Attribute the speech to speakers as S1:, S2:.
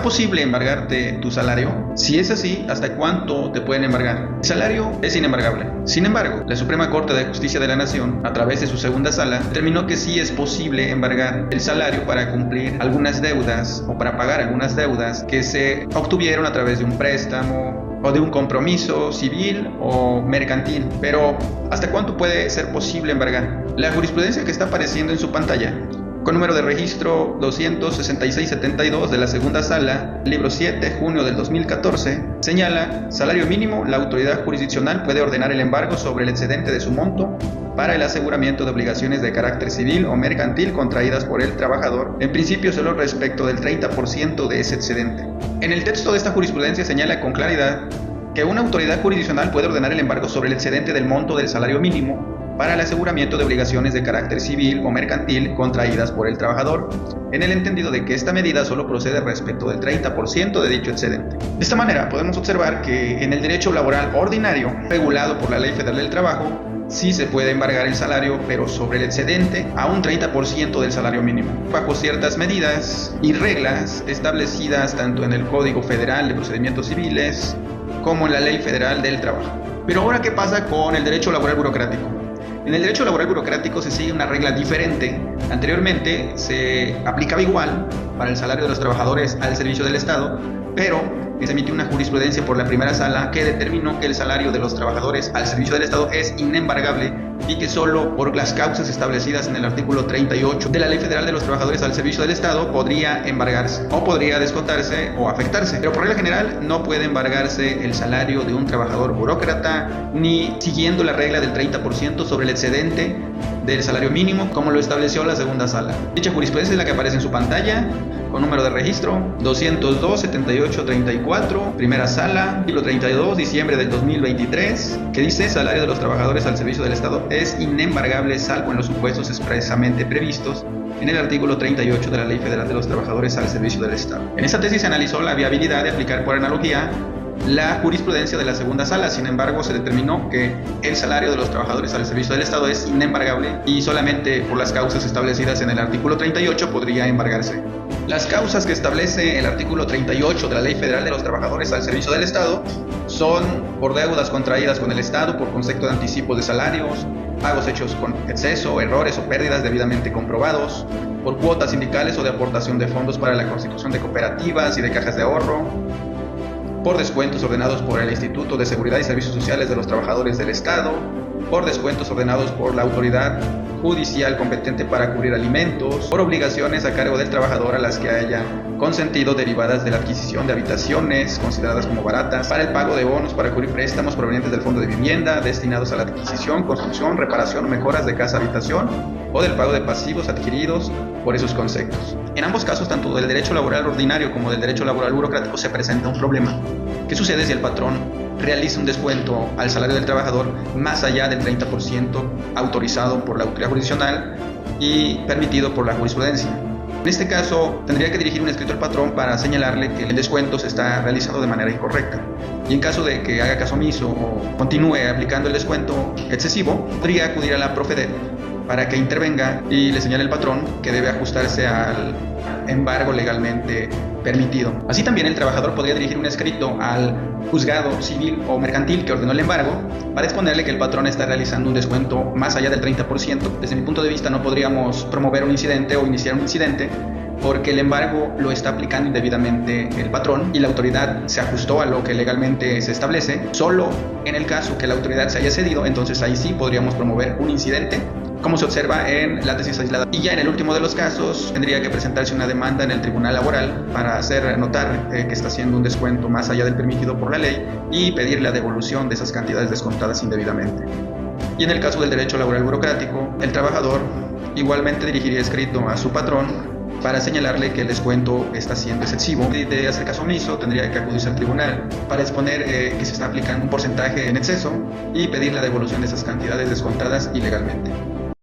S1: ¿Será posible embargarte tu salario? Si es así, ¿hasta cuánto te pueden embargar? El salario es inembargable. Sin embargo, la Suprema Corte de Justicia de la Nación, a través de su segunda sala, determinó que sí es posible embargar el salario para cumplir algunas deudas o para pagar algunas deudas que se obtuvieron a través de un préstamo o de un compromiso civil o mercantil. Pero, ¿hasta cuánto puede ser posible embargar? La jurisprudencia que está apareciendo en su pantalla, con número de registro 26672 de la segunda sala, libro 7, junio del 2014, señala: salario mínimo, la autoridad jurisdiccional puede ordenar el embargo sobre el excedente de su monto para el aseguramiento de obligaciones de carácter civil o mercantil contraídas por el trabajador, en principio solo respecto del 30% de ese excedente. En el texto de esta jurisprudencia señala con claridad que una autoridad jurisdiccional puede ordenar el embargo sobre el excedente del monto del salario mínimo para el aseguramiento de obligaciones de carácter civil o mercantil contraídas por el trabajador, en el entendido de que esta medida solo procede respecto del 30% de dicho excedente. De esta manera podemos observar que en el derecho laboral ordinario, regulado por la Ley Federal del Trabajo, sí se puede embargar el salario, pero sobre el excedente a un 30% del salario mínimo, bajo ciertas medidas y reglas establecidas tanto en el Código Federal de Procedimientos Civiles como en la Ley Federal del Trabajo. Pero ahora, ¿qué pasa con el derecho laboral burocrático? En el derecho laboral burocrático se sigue una regla diferente. Anteriormente se aplicaba igual para el salario de los trabajadores al servicio del Estado, pero se emitió una jurisprudencia por la primera sala que determinó que el salario de los trabajadores al servicio del Estado es inembargable y que solo por las causas establecidas en el artículo 38 de la Ley Federal de los Trabajadores al Servicio del Estado podría embargarse o podría descontarse o afectarse. Pero por regla general no puede embargarse el salario de un trabajador burócrata ni siguiendo la regla del 30% sobre el excedente del salario mínimo como lo estableció la segunda sala. Dicha jurisprudencia es la que aparece en su pantalla con número de registro 202-7834, primera sala, libro 32, diciembre del 2023, que dice: salario de los trabajadores al servicio del Estado es inembargable salvo en los supuestos expresamente previstos en el artículo 38 de la Ley Federal de los Trabajadores al Servicio del Estado. En esta tesis se analizó la viabilidad de aplicar por analogía la jurisprudencia de la segunda sala. Sin embargo, se determinó que el salario de los trabajadores al servicio del Estado es inembargable y solamente por las causas establecidas en el artículo 38 podría embargarse. Las causas que establece el artículo 38 de la Ley Federal de los Trabajadores al Servicio del Estado son por deudas contraídas con el Estado, por concepto de anticipo de salarios, pagos hechos con exceso, errores o pérdidas debidamente comprobados, por cuotas sindicales o de aportación de fondos para la constitución de cooperativas y de cajas de ahorro, por descuentos ordenados por el Instituto de Seguridad y Servicios Sociales de los Trabajadores del Estado, por descuentos ordenados por la autoridad judicial competente para cubrir alimentos, por obligaciones a cargo del trabajador a las que haya consentido derivadas de la adquisición de habitaciones consideradas como baratas, para el pago de bonos para cubrir préstamos provenientes del Fondo de Vivienda destinados a la adquisición, construcción, reparación o mejoras de casa-habitación, o del pago de pasivos adquiridos por esos conceptos. En ambos casos, tanto del derecho laboral ordinario como del derecho laboral burocrático, se presenta un problema. ¿Qué sucede si el patrón realiza un descuento al salario del trabajador más allá del 30% autorizado por la autoridad jurisdiccional y permitido por la jurisprudencia? En este caso, tendría que dirigir un escrito al patrón para señalarle que el descuento se está realizando de manera incorrecta. Y en caso de que haga caso omiso o continúe aplicando el descuento excesivo, podría acudir a la Profedet para que intervenga y le señale al patrón que debe ajustarse al embargo legalmente permitido. Así también el trabajador podría dirigir un escrito al juzgado civil o mercantil que ordenó el embargo para exponerle que el patrón está realizando un descuento más allá del 30%. Desde mi punto de vista, no podríamos promover un incidente o iniciar un incidente porque el embargo lo está aplicando indebidamente el patrón y la autoridad se ajustó a lo que legalmente se establece. Solo en el caso que la autoridad se haya cedido, entonces ahí sí podríamos promover un incidente, como se observa en la tesis aislada. Y ya en el último de los casos tendría que presentarse una demanda en el Tribunal Laboral para hacer notar que está haciendo un descuento más allá del permitido por la ley y pedir la devolución de esas cantidades descontadas indebidamente. Y en el caso del derecho laboral burocrático, el trabajador igualmente dirigiría escrito a su patrón para señalarle que el descuento está siendo excesivo. De hacer caso omiso, tendría que acudirse al tribunal para exponer que se está aplicando un porcentaje en exceso y pedir la devolución de esas cantidades descontadas ilegalmente.